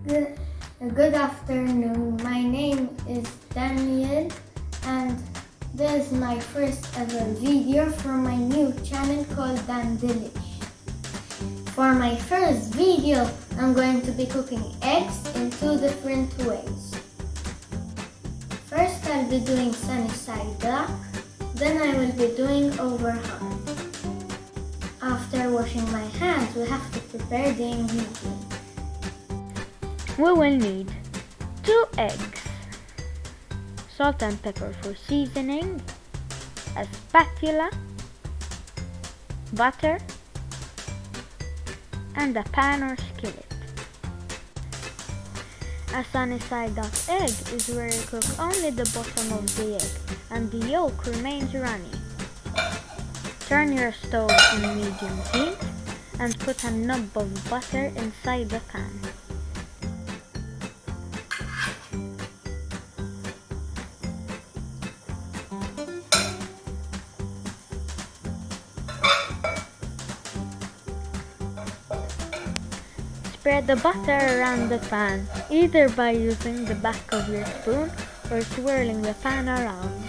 Good afternoon. My name is Daniel and this is my first ever video for my new channel called Dandelish. For my first video, I'm going to be cooking eggs in two different ways. First, I'll be doing sunny side up, then I will be doing over hard. After washing my hands, we have to prepare the ingredients. We will need 2 eggs, salt and pepper for seasoning, a spatula, butter, and a pan or skillet. A sunny side up egg is where you cook only the bottom of the egg and the yolk remains runny. Turn your stove on medium heat and put a knob of butter inside the pan. Spread the butter around the pan, either by using the back of your spoon or swirling the pan around.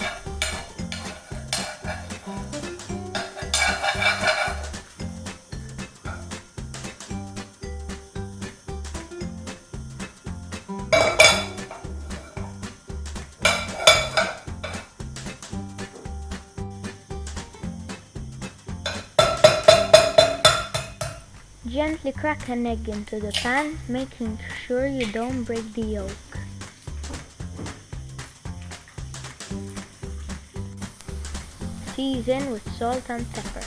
Gently crack an egg into the pan, making sure you don't break the yolk. Season with salt and pepper.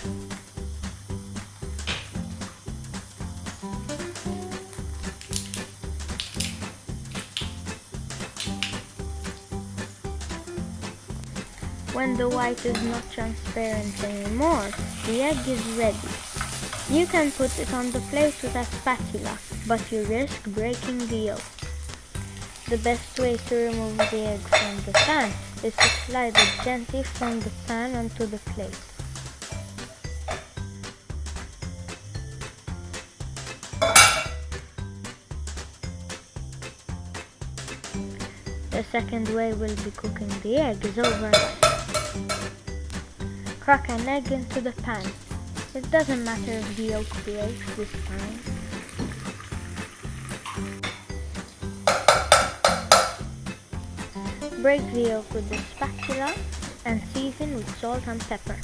When the white is not transparent anymore, the egg is ready. You can put it on the plate with a spatula, but you risk breaking the yolk. The best way to remove the egg from the pan is to slide it gently from the pan onto the plate. The second way we'll be cooking the egg is overnight. Crack an egg into the pan. It doesn't matter if the yolk breaks this time. Break the yolk with the spatula and season with salt and pepper.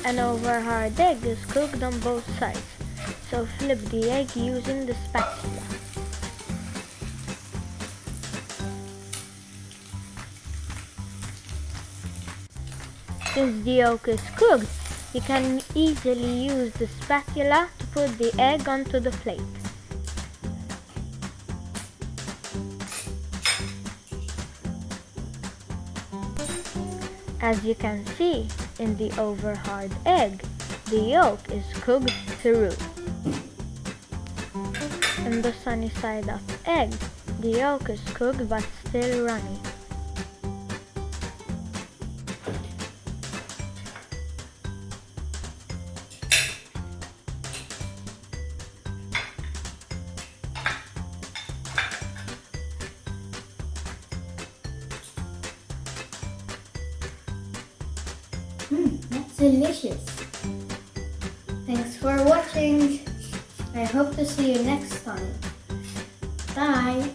An over hard egg is cooked on both sides, so flip the egg using the spatula. Since the yolk is cooked, you can easily use the spatula to put the egg onto the plate. As you can see, in the over hard egg, the yolk is cooked through. In the sunny side up egg, the yolk is cooked but still runny. That's delicious. Thanks for watching. I hope to see you next time. Bye.